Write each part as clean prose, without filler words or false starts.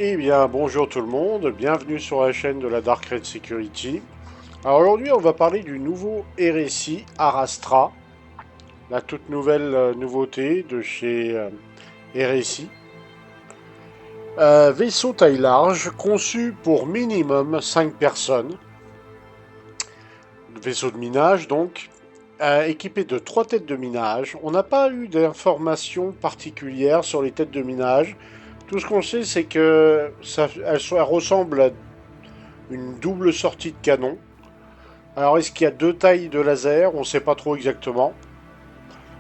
Eh bien, bonjour tout le monde, bienvenue sur la chaîne de la Dark Red Security. Alors aujourd'hui, on va parler du nouveau RSI Arastra, la toute nouvelle nouveauté de chez RSI. Vaisseau taille large, conçu pour minimum 5 personnes. Vaisseau de minage donc, équipé de 3 têtes de minage. On n'a pas eu d'informations particulières sur les têtes de minage. Tout ce qu'on sait, c'est que elles ressemblent à une double sortie de canon. Alors, est-ce qu'il y a deux tailles de laser? On ne sait pas trop exactement.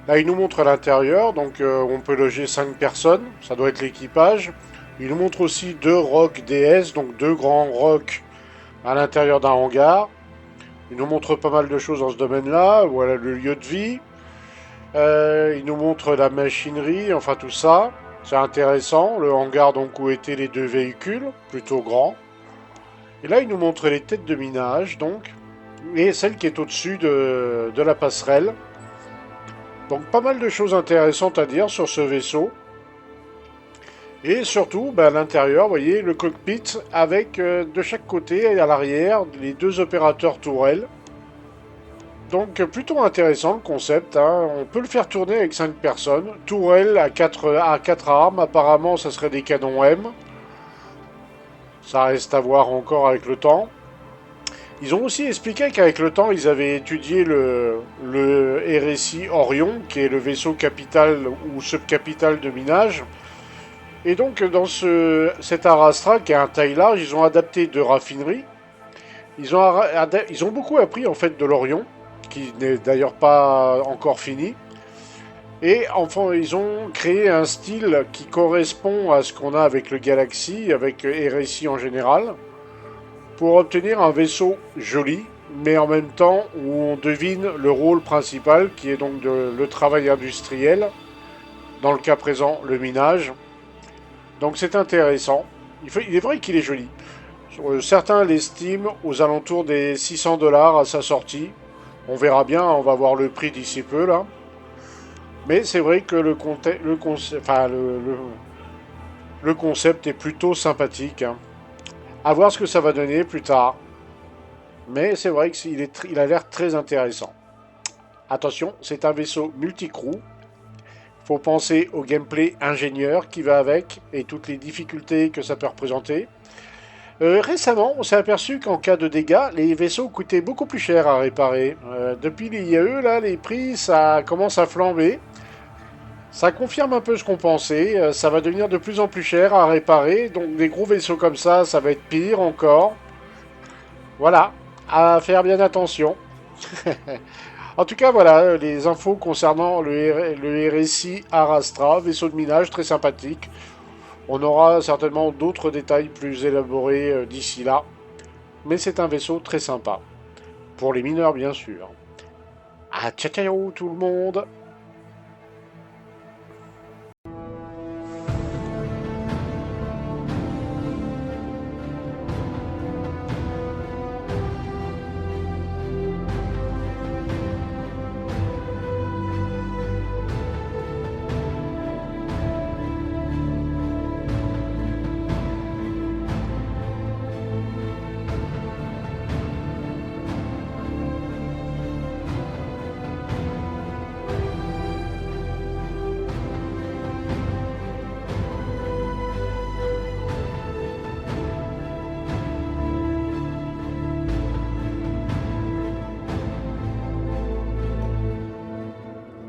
Là, il nous montre l'intérieur, donc on peut loger 5 personnes, ça doit être l'équipage. Il nous montre aussi deux rocs DS, donc deux grands rocs à l'intérieur d'un hangar. Il nous montre pas mal de choses dans ce domaine-là. Voilà le lieu de vie. Il nous montre la machinerie, enfin tout ça. C'est intéressant. Le hangar donc où étaient les deux véhicules, plutôt grands. Et là, il nous montre les têtes de minage, donc, et celle qui est au-dessus de la passerelle. Donc pas mal de choses intéressantes à dire sur ce vaisseau. Et surtout, à l'intérieur, vous voyez, le cockpit avec de chaque côté et à l'arrière les deux opérateurs tourelles. Donc plutôt intéressant le concept, hein. On peut le faire tourner avec 5 personnes. Tourelle à quatre armes, apparemment ça serait des canons M. Ça reste à voir encore avec le temps. Ils ont aussi expliqué qu'avec le temps, ils avaient étudié le RSI Orion, qui est le vaisseau capital ou subcapital de minage. Et donc, dans cet Arastra, qui a un taille large, ils ont adapté deux raffineries. Ils ont beaucoup appris en fait de l'Orion, qui n'est d'ailleurs pas encore fini. Et enfin, ils ont créé un style qui correspond à ce qu'on a avec le Galaxy, avec RSI en général, pour obtenir un vaisseau joli, mais en même temps où on devine le rôle principal, qui est donc le travail industriel, dans le cas présent le minage. Donc c'est intéressant. Il est vrai qu'il est joli. Certains l'estiment aux alentours des 600 dollars à sa sortie. On verra bien, on va voir le prix d'ici peu là. Mais c'est vrai que le concept est plutôt sympathique, hein. À voir ce que ça va donner plus tard. Mais c'est vrai qu'il a l'air très intéressant. Attention, c'est un vaisseau multicrew. Faut penser au gameplay ingénieur qui va avec et toutes les difficultés que ça peut représenter. Récemment, on s'est aperçu qu'en cas de dégâts, les vaisseaux coûtaient beaucoup plus cher à réparer. Depuis l'IAE, là, les prix, ça commence à flamber. Ça confirme un peu ce qu'on pensait. Ça va devenir de plus en plus cher à réparer. Donc des gros vaisseaux comme ça va être pire encore. Voilà, à faire bien attention. En tout cas, voilà les infos concernant le RSI Arastra, vaisseau de minage très sympathique. On aura certainement d'autres détails plus élaborés d'ici là. Mais c'est un vaisseau très sympa. Pour les mineurs, bien sûr. Ah, ciao ciao tout le monde!